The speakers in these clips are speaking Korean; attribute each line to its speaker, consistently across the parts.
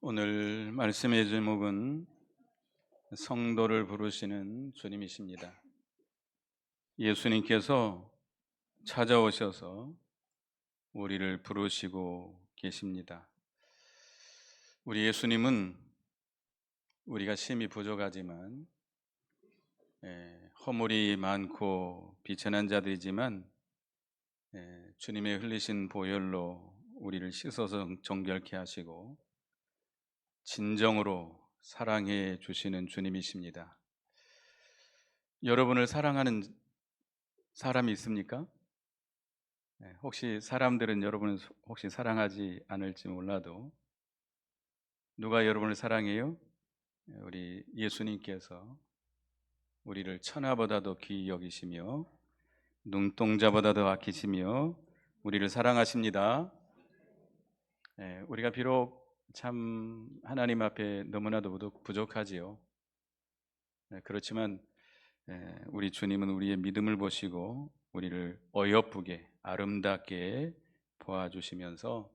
Speaker 1: 오늘 말씀의 제목은 성도를 부르시는 주님이십니다. 예수님께서 찾아오셔서 우리를 부르시고 계십니다. 우리 예수님은 우리가 심히 부족하지만 허물이 많고 비천한 자들이지만 주님의 흘리신 보혈로 우리를 씻어서 정결케 하시고 진정으로 사랑해 주시는 주님이십니다. 여러분을 사랑하는 사람이 있습니까? 혹시 사람들은 여러분을 혹시 사랑하지 않을지 몰라도 누가 여러분을 사랑해요? 우리 예수님께서 우리를 천하보다도 귀히 여기시며 눈동자보다도 아끼시며 우리를 사랑하십니다. 우리가 비록 참 하나님 앞에 너무나도 부족하지요. 그렇지만 우리 주님은 우리의 믿음을 보시고 우리를 어여쁘게 아름답게 보아주시면서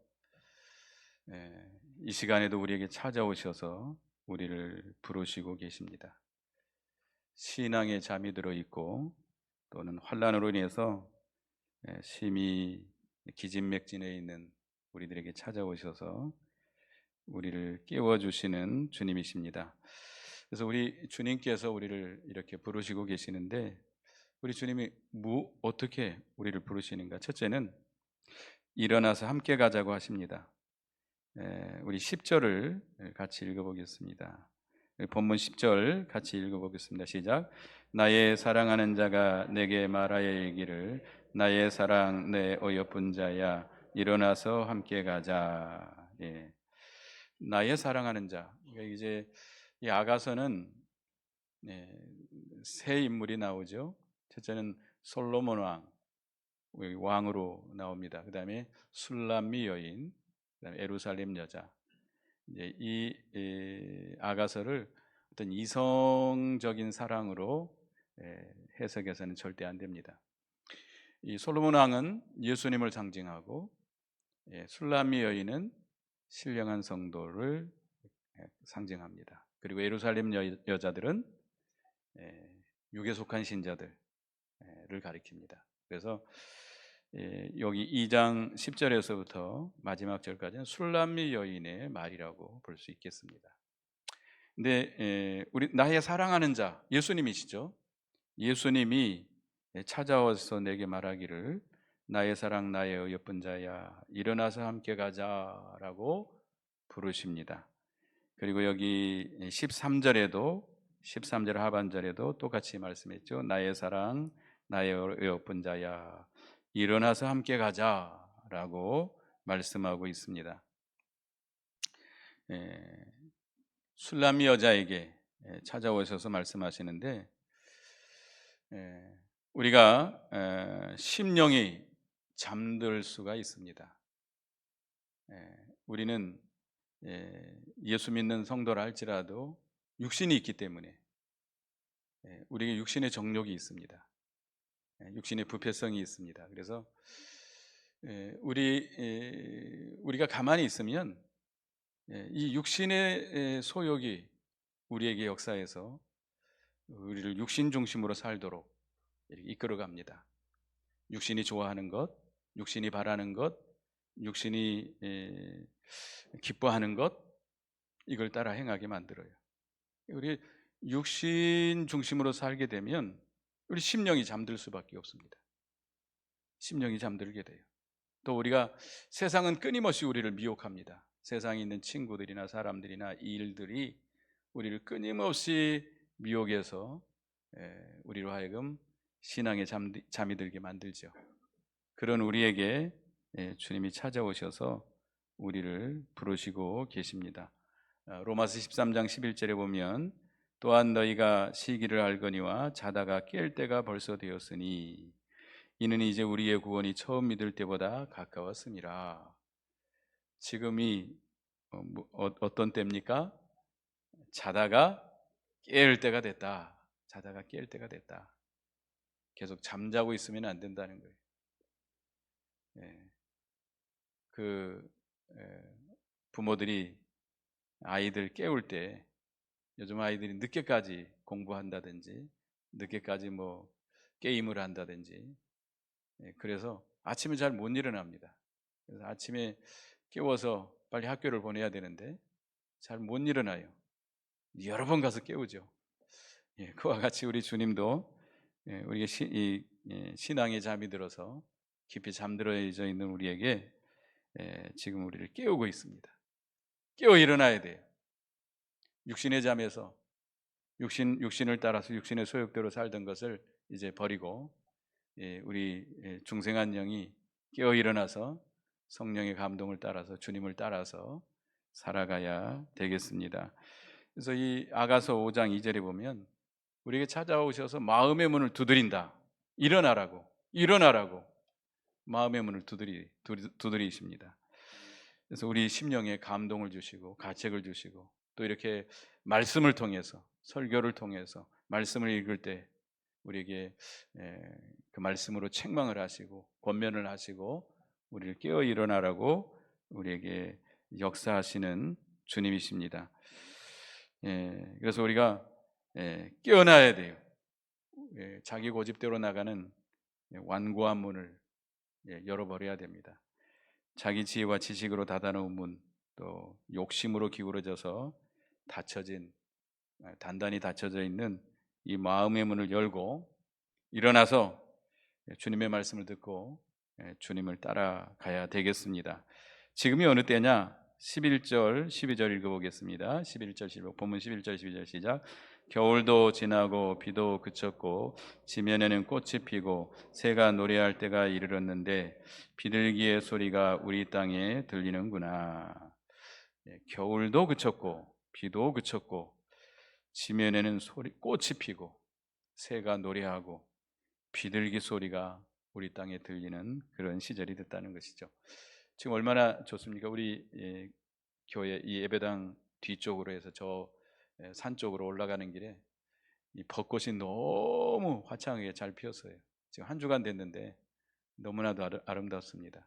Speaker 1: 이 시간에도 우리에게 찾아오셔서 우리를 부르시고 계십니다. 신앙에 잠이 들어 있고 또는 환난으로 인해서 심히 기진맥진해 있는 우리들에게 찾아오셔서 우리를 깨워주시는 주님이십니다. 그래서 우리 주님께서 우리를 이렇게 부르시고 계시는데 우리 주님이 어떻게 우리를 부르시는가? 첫째는 일어나서 함께 가자고 하십니다. 우리 10절을 같이 읽어보겠습니다. 본문 10절 같이 읽어보겠습니다. 시작. 나의 사랑하는 자가 내게 말하여 이르기를 나의 사랑 내 어여쁜 자야 일어나서 함께 가자. 나의 사랑하는 자. 그러니까 이제 이 아가서는 세 인물이 나오죠. 첫째는 솔로몬 왕으로 나옵니다. 그 다음에 술람미 여인, 그다음에 예루살렘 여자. 이제 이 아가서를 어떤 이성적인 사랑으로 해석해서는 절대 안 됩니다. 이 솔로몬 왕은 예수님을 상징하고 술람미 여인은 신령한 성도를 상징합니다. 그리고 예루살렘 여자들은 육에 속한 신자들을 가리킵니다. 그래서 여기 2장 10절에서부터 마지막 절까지는 술람미 여인의 말이라고 볼 수 있겠습니다. 근데 우리 나의 사랑하는 자 예수님이시죠. 예수님이 찾아와서 내게 말하기를 나의 사랑 나의 어여쁜 자야 일어나서 함께 가자라고 부르십니다. 그리고 여기 13절 하반절에도 똑같이 말씀했죠. 나의 사랑 나의 어여쁜 자야 일어나서 함께 가자라고 말씀하고 있습니다. 술람미 여자에게 찾아오셔서 말씀하시는데 우리가 심령이 잠들 수가 있습니다. 우리는 예수 믿는 성도라 할지라도 육신이 있기 때문에 우리에게 육신의 정욕이 있습니다. 육신의 부패성이 있습니다. 그래서 우리가 가만히 있으면 이 육신의 소욕이 우리에게 역사해서 우리를 육신 중심으로 살도록 이렇게 이끌어갑니다. 육신이 좋아하는 것, 육신이 바라는 것, 육신이 기뻐하는 것, 이걸 따라 행하게 만들어요. 우리 육신 중심으로 살게 되면 우리 심령이 잠들 수밖에 없습니다. 심령이 잠들게 돼요. 또 우리가 세상은 끊임없이 우리를 미혹합니다. 세상에 있는 친구들이나 사람들이나 일들이 우리를 끊임없이 미혹해서 우리로 하여금 신앙에 잠이 들게 만들죠. 그런 우리에게 주님이 찾아오셔서 우리를 부르시고 계십니다. 로마서 13장 11절에 보면 또한 너희가 시기를 알거니와 자다가 깰 때가 벌써 되었으니 이는 이제 우리의 구원이 처음 믿을 때보다 가까웠음이라. 지금이 어떤 때입니까? 자다가 깰 때가 됐다. 자다가 깰 때가 됐다. 계속 잠자고 있으면 안 된다는 거예요. 그 부모들이 아이들 깨울 때 요즘 아이들이 늦게까지 공부한다든지 늦게까지 뭐 게임을 한다든지 그래서 아침에 잘 못 일어납니다. 그래서 아침에 깨워서 빨리 학교를 보내야 되는데 잘 못 일어나요. 여러 번 가서 깨우죠. 그와 같이 우리 주님도 우리가 신앙에 잠이 들어서 깊이 잠들어져 있는 우리에게 지금 우리를 깨우고 있습니다. 깨어 일어나야 돼요. 육신의 잠에서 육신을 따라서 육신의 소욕대로 살던 것을 이제 버리고 우리 중생한 영이 깨어 일어나서 성령의 감동을 따라서 주님을 따라서 살아가야 되겠습니다. 그래서 이 아가서 5장 2절에 보면 우리에게 찾아오셔서 마음의 문을 두드린다. 일어나라고 마음의 문을 두드리십니다. 그래서 우리 심령에 감동을 주시고 가책을 주시고 또 이렇게 말씀을 통해서 설교를 통해서 말씀을 읽을 때 우리에게 그 말씀으로 책망을 하시고 권면을 하시고 우리를 깨어 일어나라고 우리에게 역사하시는 주님이십니다. 그래서 우리가 깨어나야 돼요. 자기 고집대로 나가는 완고한 문을 열어버려야 됩니다. 자기 지혜와 지식으로 닫아놓은 문, 또 욕심으로 기울어져서 단단히 닫혀져 있는 이 마음의 문을 열고 일어나서 주님의 말씀을 듣고 주님을 따라가야 되겠습니다. 지금이 어느 때냐? 11절, 12절 읽어보겠습니다. 11절, 12절, 본문 11절, 12절 시작. 겨울도 지나고 비도 그쳤고 지면에는 꽃이 피고 새가 노래할 때가 이르렀는데 비둘기의 소리가 우리 땅에 들리는구나. 겨울도 그쳤고 비도 그쳤고 지면에는 꽃이 피고 새가 노래하고 비둘기 소리가 우리 땅에 들리는 그런 시절이 됐다는 것이죠. 지금 얼마나 좋습니까? 우리 교회 이 예배당 뒤쪽으로 해서 저 산 쪽으로 올라가는 길에 이 벚꽃이 너무 화창하게 잘 피었어요. 지금 한 주간 됐는데 너무나도 아름답습니다.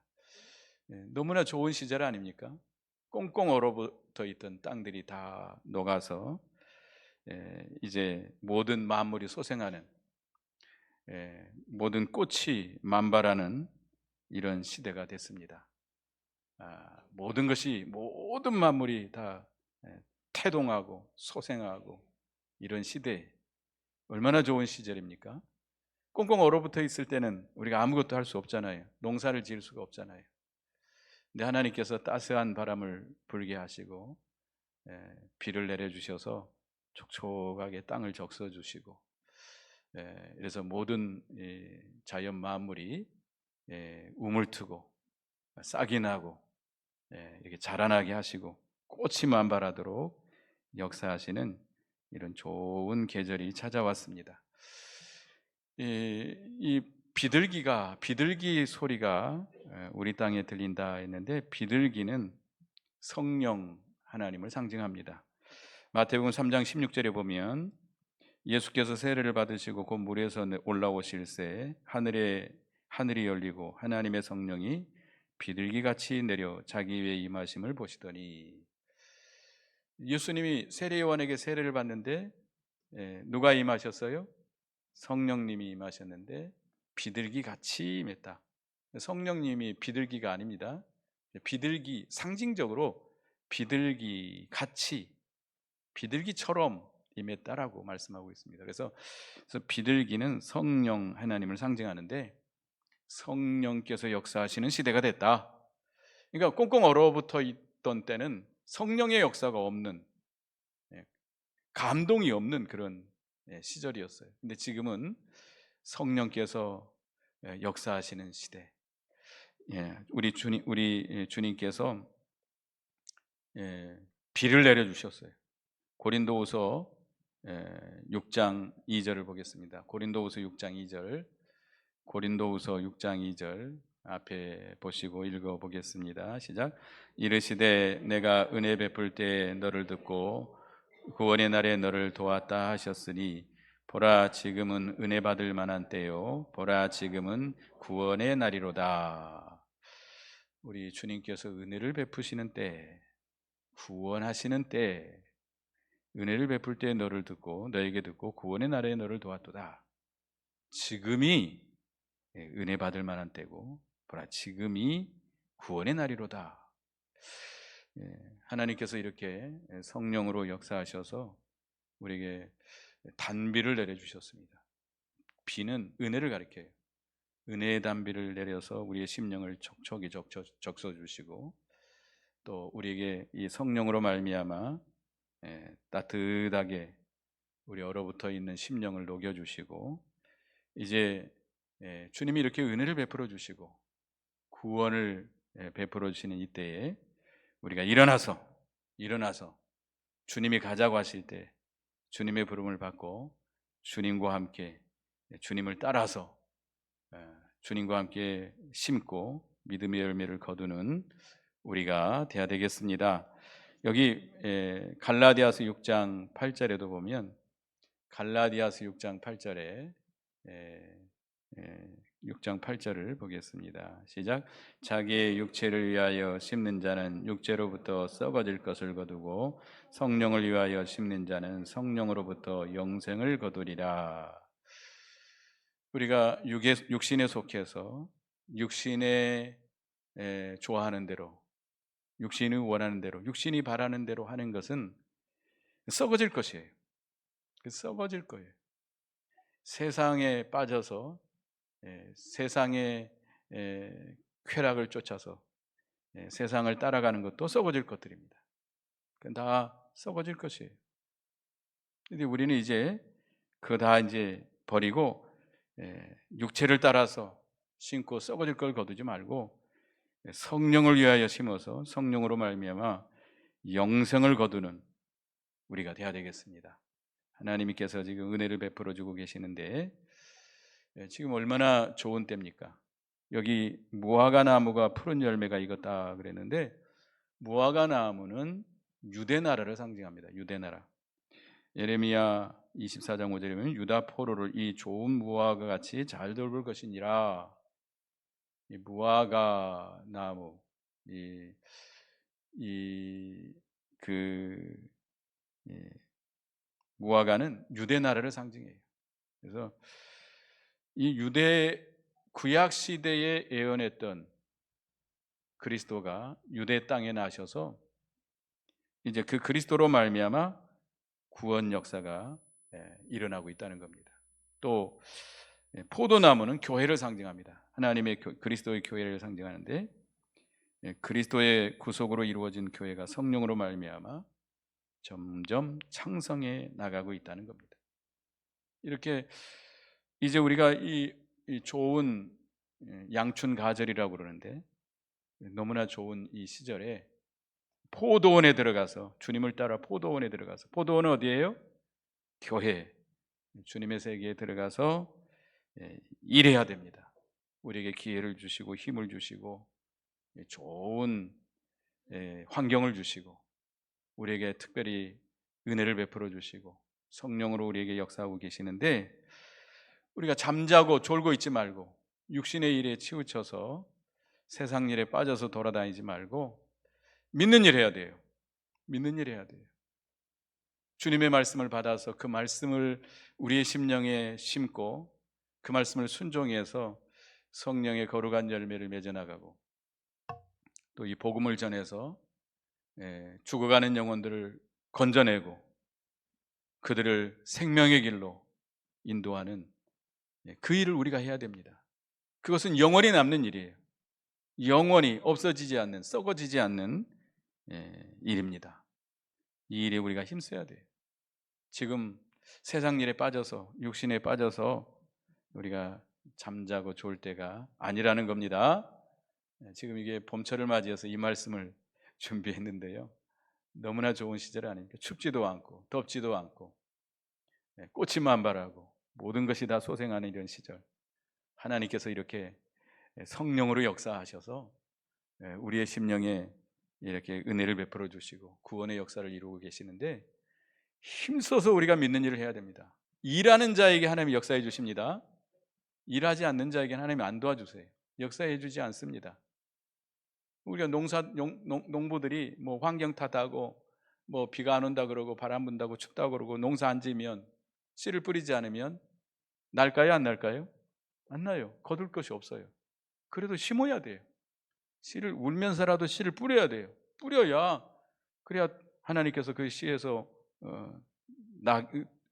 Speaker 1: 너무나 좋은 시절 아닙니까? 꽁꽁 얼어붙어 있던 땅들이 다 녹아서 이제 모든 만물이 소생하는 모든 꽃이 만발하는 이런 시대가 됐습니다. 모든 만물이 다 태동하고 소생하고 이런 시대, 얼마나 좋은 시절입니까? 꽁꽁 얼어붙어 있을 때는 우리가 아무것도 할 수 없잖아요. 농사를 지을 수가 없잖아요. 근데 하나님께서 따스한 바람을 불게 하시고 비를 내려주셔서 촉촉하게 땅을 적셔주시고 그래서 모든 자연 만물이 우물트고 싹이 나고 이렇게 자라나게 하시고 꽃이 만발하도록 역사하시는 이런 좋은 계절이 찾아왔습니다. 이 비둘기 소리가 우리 땅에 들린다 했는데 비둘기는 성령 하나님을 상징합니다. 마태복음 3장 16절에 보면 예수께서 세례를 받으시고 곧 물에서 올라오실새 하늘이 열리고 하나님의 성령이 비둘기같이 내려 자기 위에 임하심을 보시더니, 예수님이 세례요한에게 세례를 받는데 누가 임하셨어요? 성령님이 임하셨는데 비둘기같이 임했다. 성령님이 비둘기가 아닙니다. 비둘기, 상징적으로 비둘기같이, 비둘기처럼 임했다라고 말씀하고 있습니다. 그래서 비둘기는 성령 하나님을 상징하는데 성령께서 역사하시는 시대가 됐다. 그러니까 꽁꽁 얼어붙어 있던 때는 성령의 역사가 없는, 감동이 없는 그런 시절이었어요. 근데 지금은 성령께서 역사하시는 시대. 우리 주님께서 비를 내려 주셨어요. 고린도후서 6장 2절을 보겠습니다. 고린도후서 6장 2절. 고린도후서 6장 2절 앞에 보시고 읽어 보겠습니다. 시작. 이르시되 내가 은혜 베풀 때 너를 듣고 구원의 날에 너를 도왔다 하셨으니 보라 지금은 은혜 받을 만한 때요 보라 지금은 구원의 날이로다. 우리 주님께서 은혜를 베푸시는 때, 구원하시는 때, 은혜를 베풀 때 너를 듣고 너에게 듣고 구원의 날에 너를 도왔도다. 지금이 은혜 받을 만한 때고 보라 지금이 구원의 날이로다. 하나님께서 이렇게 성령으로 역사하셔서 우리에게 단비를 내려주셨습니다. 비는 은혜를 가리켜요. 은혜의 단비를 내려서 우리의 심령을 촉촉이 적셔주시고 또 우리에게 이 성령으로 말미암아 따뜻하게 우리 얼어붙어 있는 심령을 녹여주시고 이제 주님이 이렇게 은혜를 베풀어 주시고 구원을 베풀어 주시는 이때에 우리가 일어나서 주님이 가자고 하실 때 주님의 부름을 받고 주님과 함께 주님을 따라서 주님과 함께 심고 믿음의 열매를 거두는 우리가 되어야 되겠습니다. 여기 갈라디아서 6장 8절에도 보면 갈라디아서 6장 8절에 6장 8절을 보겠습니다. 시작. 자기의 육체를 위하여 심는 자는 육체로부터 썩어질 것을 거두고 성령을 위하여 심는 자는 성령으로부터 영생을 거두리라. 우리가 육신에 속해서 육신에 좋아하는 대로 육신이 원하는 대로 육신이 바라는 대로 하는 것은 썩어질 것이에요. 썩어질 거예요. 세상에 빠져서 세상의 쾌락을 쫓아서 세상을 따라가는 것도 썩어질 것들입니다. 다 썩어질 것이에요. 근데 우리는 이제 그거 다 이제 버리고 육체를 따라서 심고 썩어질 걸 거두지 말고 성령을 위하여 심어서 성령으로 말미암아 영생을 거두는 우리가 되어야 되겠습니다. 하나님께서 지금 은혜를 베풀어 주고 계시는데 지금 얼마나 좋은 때입니까? 여기 무화과 나무가 푸른 열매가 익었다 그랬는데 무화과 나무는 유대 나라를 상징합니다. 유대 나라. 예레미야 24장 5절에 보면 유다 포로를 이 좋은 무화과 같이 잘 돌볼 것이니라. 이 무화과 나무 무화과는 유대 나라를 상징해요. 그래서 이 유대 구약 시대에 예언했던 그리스도가 유대 땅에 나셔서 이제 그 그리스도로 말미암아 구원 역사가 일어나고 있다는 겁니다. 또 포도나무는 교회를 상징합니다. 하나님의 그리스도의 교회를 상징하는데 그리스도의 구속으로 이루어진 교회가 성령으로 말미암아 점점 창성해 나가고 있다는 겁니다. 이렇게 이제 우리가 이 좋은 양춘 가절이라고 그러는데 너무나 좋은 이 시절에 포도원에 들어가서 주님을 따라 포도원에 들어가서 포도원은 어디예요? 교회. 주님의 세계에 들어가서 일해야 됩니다. 우리에게 기회를 주시고 힘을 주시고 좋은 환경을 주시고 우리에게 특별히 은혜를 베풀어 주시고 성령으로 우리에게 역사하고 계시는데 우리가 잠자고 졸고 있지 말고 육신의 일에 치우쳐서 세상 일에 빠져서 돌아다니지 말고 믿는 일 해야 돼요. 믿는 일 해야 돼요. 주님의 말씀을 받아서 그 말씀을 우리의 심령에 심고 그 말씀을 순종해서 성령의 거룩한 열매를 맺어나가고 또 이 복음을 전해서 죽어가는 영혼들을 건져내고 그들을 생명의 길로 인도하는 그 일을 우리가 해야 됩니다. 그것은 영원히 남는 일이에요. 영원히 없어지지 않는, 썩어지지 않는 일입니다. 이 일에 우리가 힘써야 돼요. 지금 세상 일에 빠져서 육신에 빠져서 우리가 잠자고 좋을 때가 아니라는 겁니다. 지금 이게 봄철을 맞이해서 이 말씀을 준비했는데요. 너무나 좋은 시절 아닙니까? 춥지도 않고 덥지도 않고 꽃이 만발하고 모든 것이 다 소생하는 이런 시절, 하나님께서 이렇게 성령으로 역사하셔서 우리의 심령에 이렇게 은혜를 베풀어 주시고 구원의 역사를 이루고 계시는데 힘써서 우리가 믿는 일을 해야 됩니다. 일하는 자에게 하나님이 역사해 주십니다. 일하지 않는 자에게는 하나님이 안 도와주세요. 역사해 주지 않습니다. 우리가 농부들이 뭐 환경 탓하고 뭐 비가 안 온다 그러고 바람 분다고 춥다 그러고 농사 안 지면 씨를 뿌리지 않으면 날까요, 안 날까요? 안 나요. 거둘 것이 없어요. 그래도 심어야 돼요. 씨를 울면서라도 씨를 뿌려야 돼요. 뿌려야 그래야 하나님께서 그 씨에서 나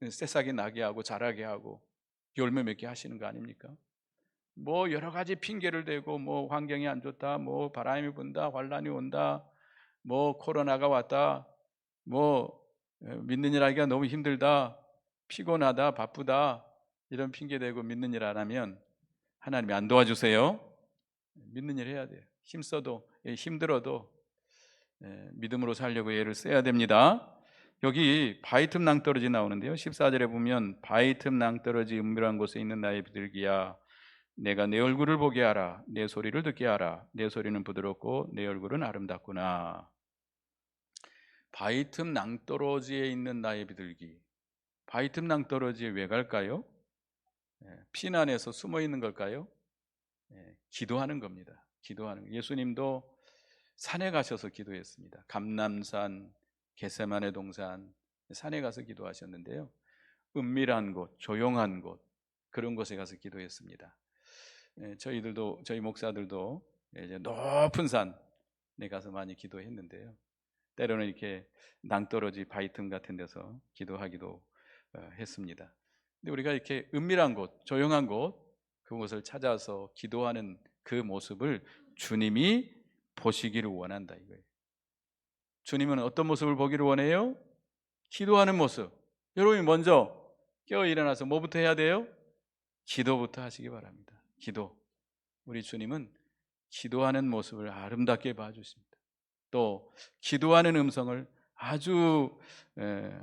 Speaker 1: 새싹이 나게 하고 자라게 하고 열매 맺게 하시는 거 아닙니까? 뭐 여러 가지 핑계를 대고 뭐 환경이 안 좋다, 뭐 바람이 분다, 환란이 온다, 뭐 코로나가 왔다, 뭐 믿는 일 하기가 너무 힘들다, 피곤하다, 바쁘다 이런 핑계 대고 믿는 일 안 하면 하나님이 안 도와주세요. 믿는 일 해야 돼요. 힘써도 힘들어도 믿음으로 살려고 애를 써야 됩니다. 여기 바위 틈 낭떠러지 나오는데요. 14절에 보면 바위 틈 낭떠러지 은밀한 곳에 있는 나의 비둘기야, 내가 내 얼굴을 보게 하라, 내 소리를 듣게 하라. 내 소리는 부드럽고 내 얼굴은 아름답구나. 바위 틈 낭떠러지에 있는 나의 비둘기. 바위 틈 낭떠러지에 왜 갈까요? 피난해서 숨어 있는 걸까요? 기도하는 겁니다. 기도하는. 예수님도 산에 가셔서 기도했습니다. 감람산, 겟세마네 동산, 산에 가서 기도하셨는데요. 은밀한 곳, 조용한 곳, 그런 곳에 가서 기도했습니다. 저희들도, 저희 목사들도 이제 높은 산에 가서 많이 기도했는데요. 때로는 이렇게 낭떠러지 바위 틈 같은 데서 기도하기도 했습니다. 근데 우리가 이렇게 은밀한 곳, 조용한 곳, 그곳을 찾아서 기도하는 그 모습을 주님이 보시기를 원한다 이거예요. 주님은 어떤 모습을 보기를 원해요? 기도하는 모습. 여러분이 먼저 깨어 일어나서 뭐부터 해야 돼요? 기도부터 하시기 바랍니다. 기도. 우리 주님은 기도하는 모습을 아름답게 봐주십니다. 또 기도하는 음성을 아주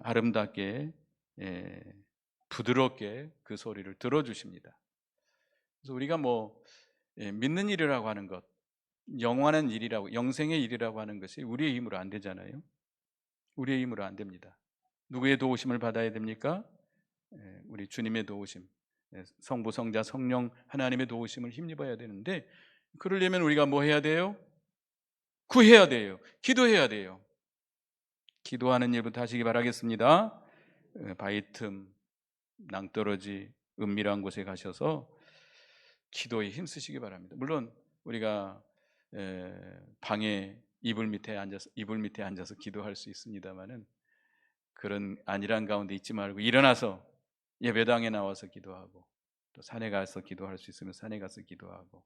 Speaker 1: 아름답게 부드럽게 그 소리를 들어주십니다. 그래서 우리가 뭐 믿는 일이라고 하는 것, 영원한 일이라고, 영생의 일이라고 하는 것이 우리의 힘으로 안 되잖아요. 우리의 힘으로 안 됩니다. 누구의 도우심을 받아야 됩니까? 우리 주님의 도우심, 성부, 성자, 성령 하나님의 도우심을 힘입어야 되는데, 그러려면 우리가 뭐 해야 돼요? 구해야 돼요. 기도해야 돼요. 기도하는 일부터 하시기 바라겠습니다. 바위 틈, 낭떠러지, 은밀한 곳에 가셔서 기도에 힘쓰시기 바랍니다. 물론 우리가 방에 이불 밑에 앉아서 기도할 수 있습니다만은, 그런 안일한 가운데 있지 말고 일어나서 예배당에 나와서 기도하고, 또 산에 가서 기도할 수 있으면 산에 가서 기도하고,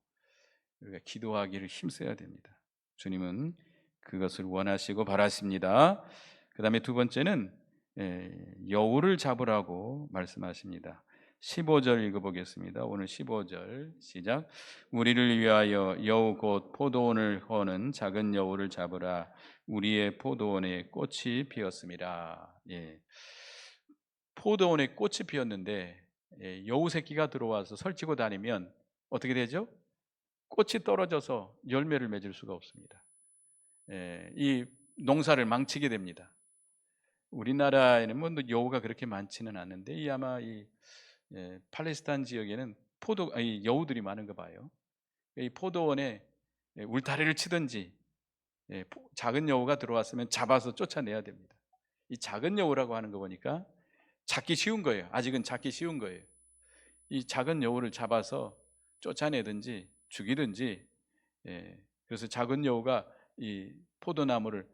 Speaker 1: 우리가 기도하기를 힘써야 됩니다. 주님은 그것을 원하시고 바라십니다. 그 다음에 두 번째는 여우를 잡으라고 말씀하십니다. 15절 읽어보겠습니다. 오늘 15절 시작. 우리를 위하여 여우 곧 포도원을 허는 작은 여우를 잡으라. 우리의 포도원에 꽃이 피었습니다. 포도원에 꽃이 피었는데 여우 새끼가 들어와서 설치고 다니면 어떻게 되죠? 꽃이 떨어져서 열매를 맺을 수가 없습니다. 이 농사를 망치게 됩니다. 우리나라에는 뭐 여우가 그렇게 많지는 않은데 아마 이 팔레스타인 지역에는 여우들이 많은가 봐요. 이 포도원에 울타리를 치든지 작은 여우가 들어왔으면 잡아서 쫓아내야 됩니다. 이 작은 여우라고 하는 거 보니까 잡기 쉬운 거예요. 아직은 잡기 쉬운 거예요. 이 작은 여우를 잡아서 쫓아내든지 죽이든지, 그래서 작은 여우가 이 포도나무를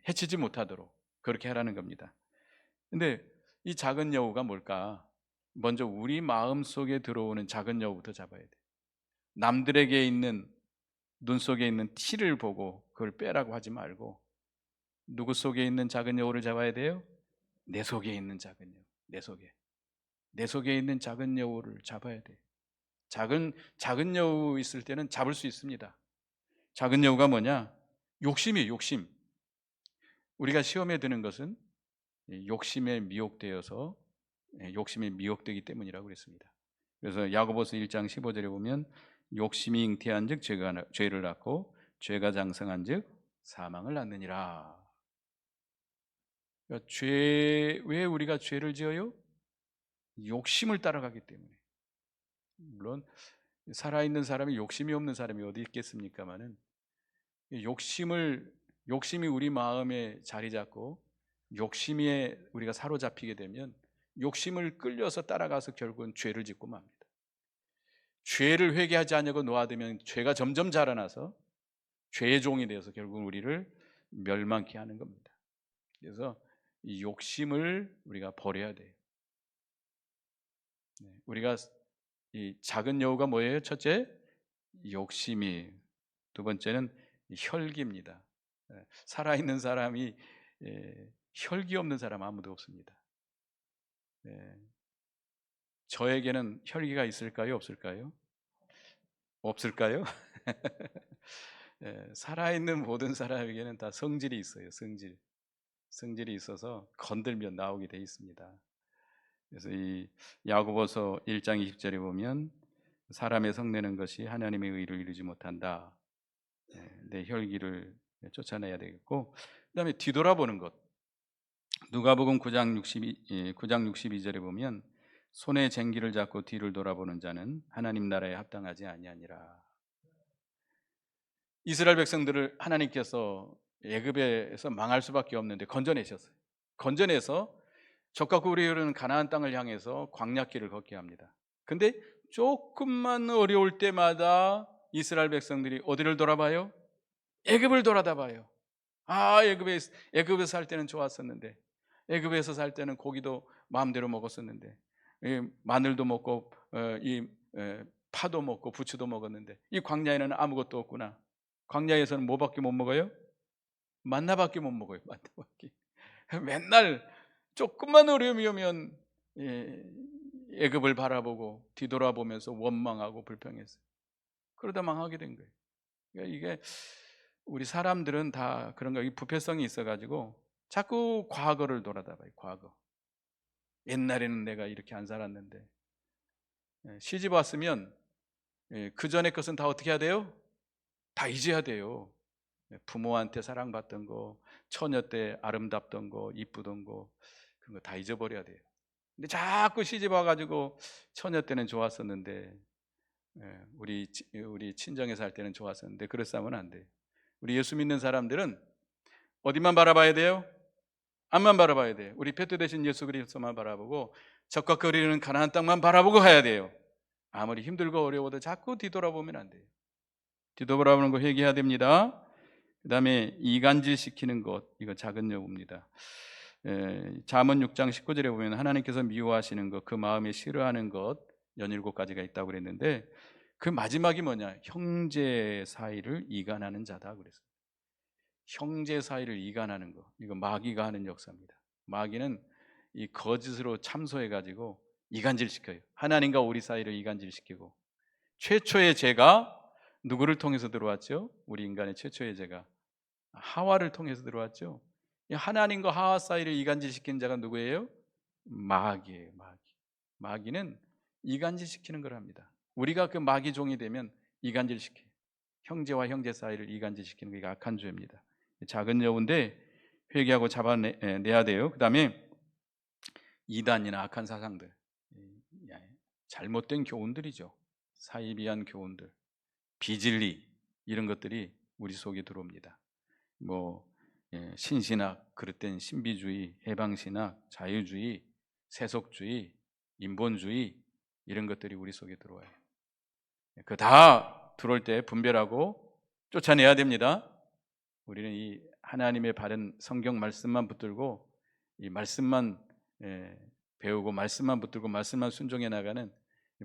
Speaker 1: 해치지 못하도록 그렇게 하라는 겁니다. 근데 이 작은 여우가 뭘까? 먼저 우리 마음 속에 들어오는 작은 여우부터 잡아야 돼. 남들에게 있는, 눈 속에 있는 티를 보고 그걸 빼라고 하지 말고, 누구 속에 있는 작은 여우를 잡아야 돼요? 내 속에 있는 작은 여우. 내 속에 있는 작은 여우를 잡아야 돼. 작은 여우 있을 때는 잡을 수 있습니다. 작은 여우가 뭐냐? 욕심이에요, 욕심. 우리가 시험에 드는 것은 욕심에 미혹되어서, 욕심에 미혹되기 때문이라고 그랬습니다. 그래서 야고보서 1장 15절에 보면 욕심이 잉태한즉 죄를 낳고 죄가 장성한즉 사망을 낳느니라. 그러니까 왜 우리가 죄를 지어요? 욕심을 따라가기 때문에. 물론 살아있는 사람이 욕심이 없는 사람이 어디 있겠습니까마는, 욕심이 우리 마음에 자리 잡고 욕심에 우리가 사로잡히게 되면 욕심을 끌려서 따라가서 결국은 죄를 짓고 맙니다. 죄를 회개하지 않냐고 놓아두면 죄가 점점 자라나서 죄의 종이 되어서 결국은 우리를 멸망케 하는 겁니다. 그래서 이 욕심을 우리가 버려야 돼요. 우리가 이 작은 여우가 뭐예요? 첫째, 욕심이. 두 번째는 혈기입니다. 살아있는 사람이 혈기 없는 사람 아무도 없습니다. 저에게는 혈기가 있을까요? 없을까요? 없을까요? 살아있는 모든 사람에게는 다 성질이 있어요. 성질이 있어서 건들면 나오게 돼 있습니다. 그래서 이 야고보서 1장 20절에 보면 사람의 성내는 것이 하나님의 의를 이루지 못한다. 내 혈기를 쫓아내야 되겠고, 그다음에 뒤돌아보는 것. 누가복음 9장 62절에 보면 손에 쟁기를 잡고 뒤를 돌아보는 자는 하나님 나라에 합당하지 아니하니라. 이스라엘 백성들을 하나님께서 애굽에서 망할 수밖에 없는데 건져내셨어요. 건져내서 적과 꿀이 흐르는 가나안 땅을 향해서 광야길을 걷게 합니다. 근데 조금만 어려울 때마다 이스라엘 백성들이 어디를 돌아봐요? 애굽을 돌아다봐요. 애굽에서 살 때는 좋았었는데, 애굽에서 살 때는 고기도 마음대로 먹었었는데, 마늘도 먹고 파도 먹고 부추도 먹었는데 이 광야에는 아무것도 없구나. 광야에서는 뭐밖에 못 먹어요? 만나밖에 못 먹어요. 만나밖에. 맨날 조금만 어려움이 오면 애굽을 바라보고 뒤돌아보면서 원망하고 불평했어요. 그러다 망하게 된 거예요. 그러니까 이게 우리 사람들은 다 그런 거, 이 부패성이 있어가지고 자꾸 과거를 돌아다봐요. 과거. 옛날에는 내가 이렇게 안 살았는데. 시집 왔으면 그 전에 것은 다 어떻게 해야 돼요? 다 잊어야 돼요. 부모한테 사랑받던 거, 처녀 때 아름답던 거, 이쁘던 거, 그런 거 다 잊어버려야 돼요. 근데 자꾸 시집 와가지고 처녀 때는 좋았었는데, 우리 친정에 살 때는 좋았었는데, 그래서 하면 안 돼요. 우리 예수 믿는 사람들은 어디만 바라봐야 돼요? 앞만 바라봐야 돼요. 우리 패트 대신 예수 그리스도만 바라보고 적과 거리는 가나안 땅만 바라보고 가야 돼요. 아무리 힘들고 어려워도 자꾸 뒤돌아보면 안 돼요. 뒤돌아보는 거 회개해야 됩니다. 그 다음에 이간질 시키는 것, 이거 작은 여우입니다. 잠언 6장 19절에 보면 하나님께서 미워하시는 것, 그 마음에 싫어하는 것, 17가지가 있다고 그랬는데 그 마지막이 뭐냐? 형제 사이를 이간하는 자다 그랬어요. 형제 사이를 이간하는 거, 이거 마귀가 하는 역사입니다. 마귀는 이 거짓으로 참소해가지고 이간질시켜요. 하나님과 우리 사이를 이간질시키고, 최초의 죄가 누구를 통해서 들어왔죠? 우리 인간의 최초의 죄가 하와를 통해서 들어왔죠. 하나님과 하와 사이를 이간질시키는 자가 누구예요? 마귀예요. 마귀는 이간질시키는 걸 합니다. 우리가 그 마귀 종이 되면 이간질시켜요. 형제와 형제 사이를 이간질시키는 게 악한 죄입니다. 작은 여우인데 회개하고 잡아내야 돼요. 그 다음에 이단이나 악한 사상들, 잘못된 교훈들이죠. 사이비한 교훈들, 비진리, 이런 것들이 우리 속에 들어옵니다. 신신학, 그릇된 신비주의, 해방신학, 자유주의, 세속주의, 인본주의, 이런 것들이 우리 속에 들어와요. 그 다 들어올 때 분별하고 쫓아내야 됩니다. 우리는 이 하나님의 바른 성경 말씀만 붙들고 이 말씀만 배우고 말씀만 붙들고 말씀만 순종해 나가는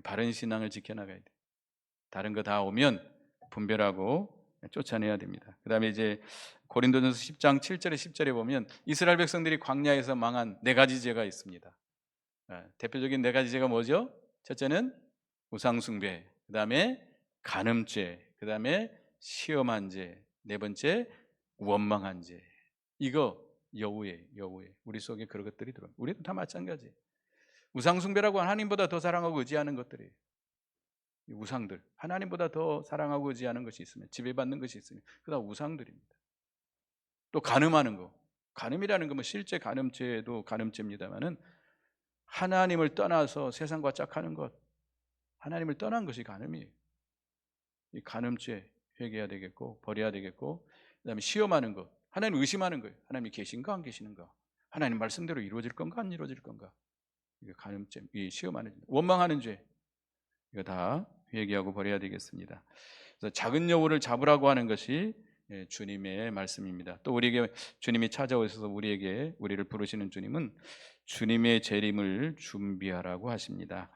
Speaker 1: 바른 신앙을 지켜나가야 돼요. 다른 거 다 오면 분별하고 쫓아내야 됩니다. 그 다음에 이제 고린도전서 10장 7절에 10절에 보면 이스라엘 백성들이 광야에서 망한 4가지 죄가 있습니다. 대표적인 4가지 죄가 뭐죠? 첫째는 우상숭배, 그 다음에 간음죄, 그 다음에 시험한 죄, 네 번째 원망한 죄. 이거 여우예요. 우리 속에 그런 것들이 들어요. 우리도 다 마찬가지예요. 우상숭배라고 하나님보다 더 사랑하고 의지하는 것들이에요. 우상들, 하나님보다 더 사랑하고 의지하는 것이 있으면, 지배받는 것이 있으면 그다 우상들입니다. 또 간음하는 거, 간음이라는 건 실제 간음죄도 간음죄입니다만은 하나님을 떠나서 세상과 짝하는 것, 하나님을 떠난 것이 간음이에요. 이 간음죄, 회개해야 되겠고 버려야 되겠고, 그다음에 시험하는 것, 하나님 의심하는 거예요. 하나님이 계신가 안 계시는가, 하나님 말씀대로 이루어질 건가 안 이루어질 건가, 이게 간음죄, 이 시험하는 원망하는 죄, 이거 다 회개하고 버려야 되겠습니다. 그래서 작은 여우를 잡으라고 하는 것이 주님의 말씀입니다. 또 우리에게 주님이 찾아오셔서 우리를 부르시는 주님은 주님의 재림을 준비하라고 하십니다.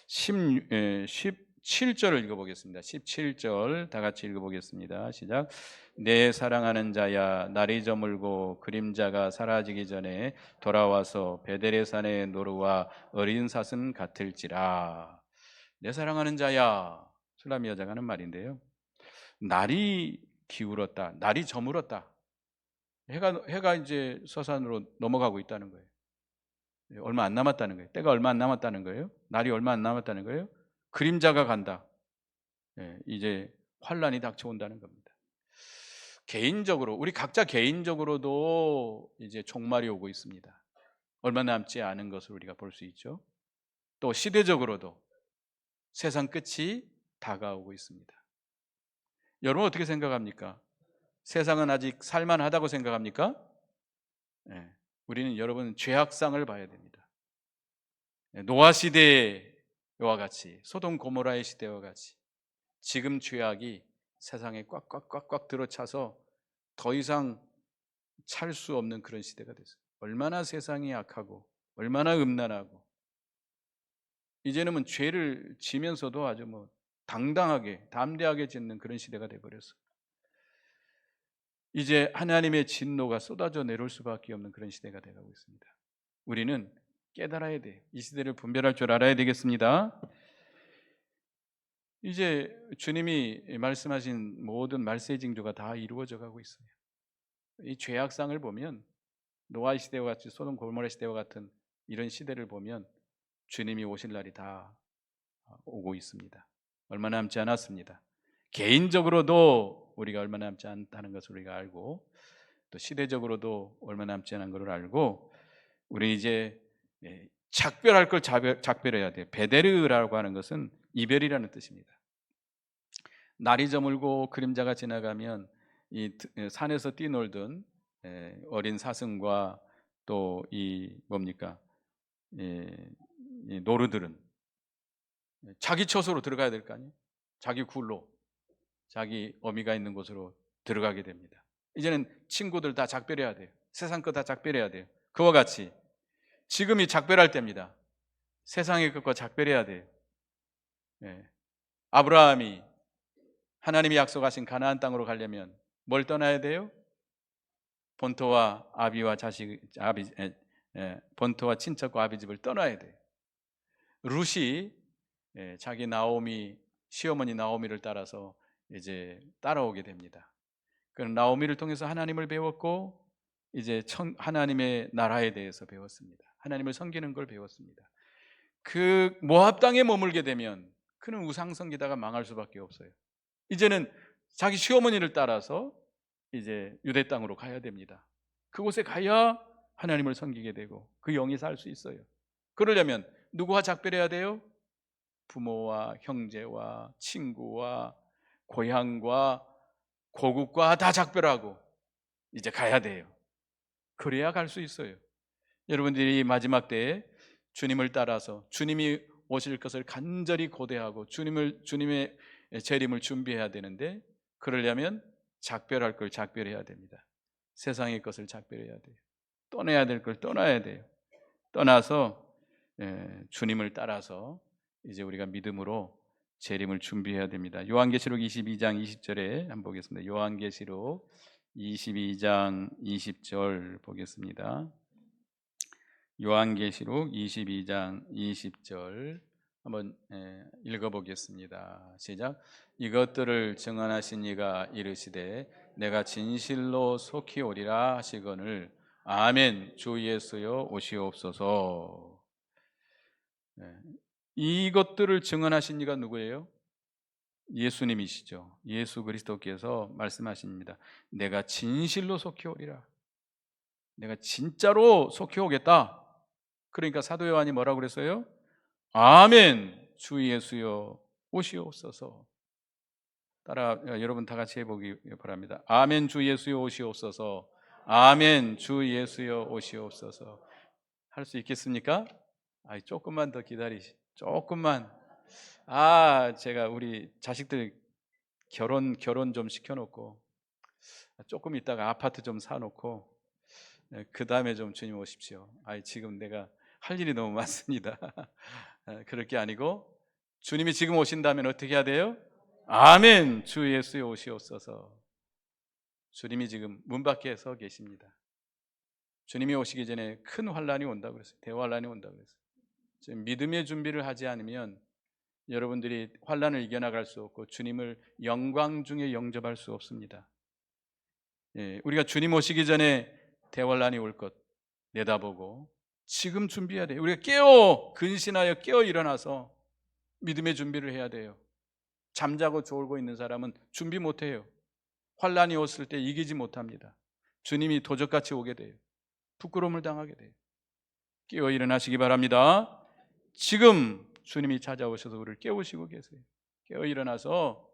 Speaker 1: 17절을 읽어보겠습니다. 17절 다 같이 읽어보겠습니다. 시작. 내 사랑하는 자야, 날이 저물고 그림자가 사라지기 전에 돌아와서 베델의 산의 노루와 어린 사슴 같을지라. 내 사랑하는 자야, 술람 여자가 하는 말인데요, 날이 기울었다, 날이 저물었다, 해가 이제 서산으로 넘어가고 있다는 거예요. 얼마 안 남았다는 거예요. 때가 얼마 안 남았다는 거예요. 날이 얼마 안 남았다는 거예요. 그림자가 간다. 이제 환란이 닥쳐온다는 겁니다. 개인적으로, 우리 각자 개인적으로도 이제 종말이 오고 있습니다. 얼마 남지 않은 것을 우리가 볼 수 있죠. 또 시대적으로도 세상 끝이 다가오고 있습니다. 여러분 어떻게 생각합니까? 세상은 아직 살만하다고 생각합니까? 우리는 여러분 죄악상을 봐야 됩니다. 노아 시대와 같이, 소돔 고모라의 시대와 같이 지금 죄악이 세상에 꽉꽉꽉꽉 들어차서 더 이상 찰 수 없는 그런 시대가 됐어요. 얼마나 세상이 악하고 얼마나 음란하고, 이제는 죄를 지면서도 아주 당당하게 담대하게 짓는 그런 시대가 돼버렸어요. 이제 하나님의 진노가 쏟아져 내려올 수밖에 없는 그런 시대가 되어가고 있습니다. 우리는 깨달아야 돼요. 이 시대를 분별할 줄 알아야 되겠습니다. 이제 주님이 말씀하신 모든 말세의 징조가 다 이루어져 가고 있어요. 이 죄악상을 보면, 노아 시대와 같이 소돔 고모라 시대와 같은 이런 시대를 보면 주님이 오실 날이 다 오고 있습니다. 얼마 남지 않았습니다. 개인적으로도 우리가 얼마 남지 않다는 것을 우리가 알고, 또 시대적으로도 얼마 남지 않은 것을 알고, 우리 이제 작별할 걸 작별해야 돼요. 베데르라고 하는 것은 이별이라는 뜻입니다. 날이 저물고 그림자가 지나가면 이 산에서 뛰놀던 어린 사슴과 또 이 뭡니까, 이 노루들은 자기 처소로 들어가야 될 거 아니에요. 자기 굴로, 자기 어미가 있는 곳으로 들어가게 됩니다. 이제는 친구들 다 작별해야 돼요. 세상 거 다 작별해야 돼요. 그와 같이 지금이 작별할 때입니다. 세상의 것과 작별해야 돼요. 아브라함이 하나님이 약속하신 가나안 땅으로 가려면 뭘 떠나야 돼요? 본토와 본토와 친척과 아비 집을 떠나야 돼요. 룻이 자기 시어머니 나오미를 따라서 이제 따라오게 됩니다. 그는 나오미를 통해서 하나님을 배웠고, 이제 하나님의 나라에 대해서 배웠습니다. 하나님을 섬기는 걸 배웠습니다. 그 모압 땅에 머물게 되면 그는 우상 섬기다가 망할 수밖에 없어요. 이제는 자기 시어머니를 따라서 이제 유대 땅으로 가야 됩니다. 그곳에 가야 하나님을 섬기게 되고 그 영이 살 수 있어요. 그러려면 누구와 작별해야 돼요? 부모와 형제와 친구와 고향과 고국과 다 작별하고 이제 가야 돼요. 그래야 갈 수 있어요. 여러분들이 마지막 때에 주님을 따라서 주님이 오실 것을 간절히 고대하고 주님의 재림을 준비해야 되는데, 그러려면 작별할 걸 작별해야 됩니다. 세상의 것을 작별해야 돼요. 떠나야 될 걸 떠나야 돼요. 떠나서 주님을 따라서 이제 우리가 믿음으로 재림을 준비해야 됩니다. 요한계시록 22장 20절에 한번 보겠습니다. 요한계시록 22장 20절 보겠습니다. 요한계시록 22장 20절 한번 읽어보겠습니다. 시작. 이것들을 증언하신 이가 이르시되 내가 진실로 속히 오리라 하시거늘 아멘. 주 예수여 오시옵소서. 이것들을 증언하신 이가 누구예요? 예수님이시죠. 예수 그리스도께서 말씀하십니다. 내가 진실로 속히 오리라. 내가 진짜로 속히 오겠다. 그러니까 사도 요한이 뭐라고 그랬어요? 아멘. 주 예수여 오시옵소서. 여러분 다 같이 해보기 바랍니다. 아멘 주 예수여 오시옵소서. 아멘 주 예수여 오시옵소서. 할 수 있겠습니까? 조금만 더 조금만. 제가 우리 자식들 결혼 좀 시켜놓고 조금 있다가 아파트 좀 사놓고 그 다음에 좀 주님 오십시오. 지금 내가 할 일이 너무 많습니다. 그럴 게 아니고 주님이 지금 오신다면 어떻게 해야 돼요? 아멘 주 예수여 오시옵소서. 주님이 지금 문 밖에 서 계십니다. 주님이 오시기 전에 큰 환란이 온다고 그랬어요. 대환란이 온다고 그랬어요. 지금 믿음의 준비를 하지 않으면 여러분들이 환란을 이겨나갈 수 없고 주님을 영광 중에 영접할 수 없습니다. 우리가 주님 오시기 전에 대환란이 올 것 내다보고 지금 준비해야 돼요. 우리가 근신하여 깨어 일어나서 믿음의 준비를 해야 돼요. 잠자고 졸고 있는 사람은 준비 못해요. 환란이 왔을 때 이기지 못합니다. 주님이 도적같이 오게 돼요. 부끄러움을 당하게 돼요. 깨어 일어나시기 바랍니다. 지금 주님이 찾아오셔서 우리를 깨우시고 계세요. 깨어 일어나서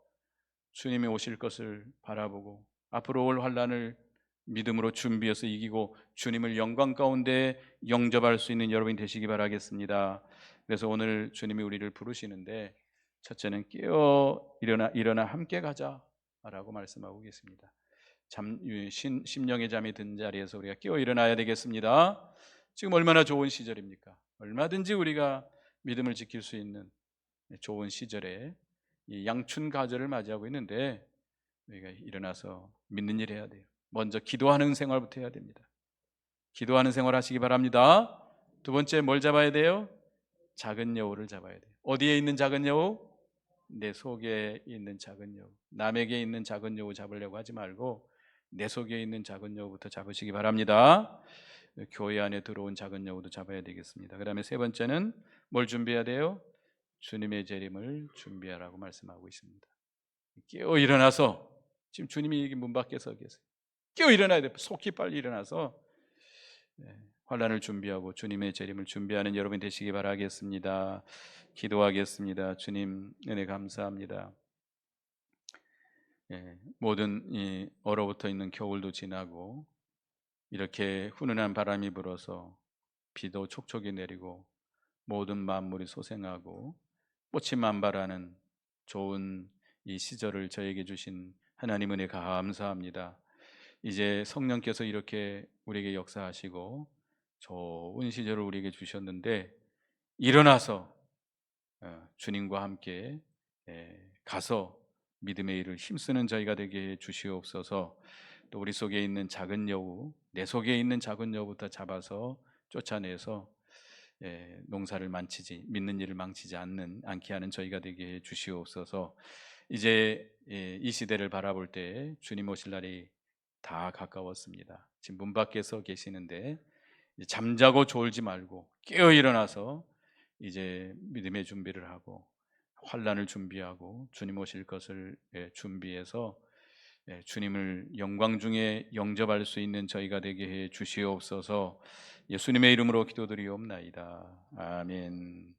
Speaker 1: 주님이 오실 것을 바라보고 앞으로 올 환란을 믿음으로 준비해서 이기고 주님을 영광 가운데 영접할 수 있는 여러분이 되시기 바라겠습니다. 그래서 오늘 주님이 우리를 부르시는데 첫째는 깨어 일어나 함께 가자라고 말씀하고 계십니다. 심령의 잠이 든 자리에서 우리가 깨어 일어나야 되겠습니다. 지금 얼마나 좋은 시절입니까? 얼마든지 우리가 믿음을 지킬 수 있는 좋은 시절에 이 양춘 가절을 맞이하고 있는데 우리가 일어나서 믿는 일 해야 돼요. 먼저 기도하는 생활부터 해야 됩니다. 기도하는 생활 하시기 바랍니다. 두 번째 뭘 잡아야 돼요? 작은 여우를 잡아야 돼요. 어디에 있는 작은 여우? 내 속에 있는 작은 여우. 남에게 있는 작은 여우 잡으려고 하지 말고 내 속에 있는 작은 여우부터 잡으시기 바랍니다. 교회 안에 들어온 작은 여우도 잡아야 되겠습니다. 그 다음에 세 번째는 뭘 준비해야 돼요? 주님의 재림을 준비하라고 말씀하고 있습니다. 깨어 일어나서 지금 주님이 문 밖에 서 계세요. 깨어 일어나야 돼요. 속히 빨리 일어나서 환란을 준비하고 주님의 재림을 준비하는 여러분 되시기 바라겠습니다. 기도하겠습니다. 주님 은혜 감사합니다. 모든 이 얼어붙어 있는 겨울도 지나고 이렇게 훈훈한 바람이 불어서 비도 촉촉이 내리고 모든 만물이 소생하고 꽃이 만발하는 좋은 이 시절을 저에게 주신 하나님 은혜 감사합니다. 이제 성령께서 이렇게 우리에게 역사하시고 좋은 시절을 우리에게 주셨는데 일어나서 주님과 함께 가서 믿음의 일을 힘쓰는 저희가 되게 해 주시옵소서. 또 우리 속에 있는 작은 여우, 내 속에 있는 작은 여우부터 잡아서 쫓아내서 농사를 믿는 일을 망치지 않게 하는 저희가 되게 해 주시옵소서. 이제 이 시대를 바라볼 때 주님 오실 날이 다 가까웠습니다. 지금 문 밖에서 계시는데 잠자고 졸지 말고 깨어 일어나서 이제 믿음의 준비를 하고 환란을 준비하고 주님 오실 것을 준비해서 주님을 영광 중에 영접할 수 있는 저희가 되게 해 주시옵소서. 예수님의 이름으로 기도드리옵나이다. 아멘.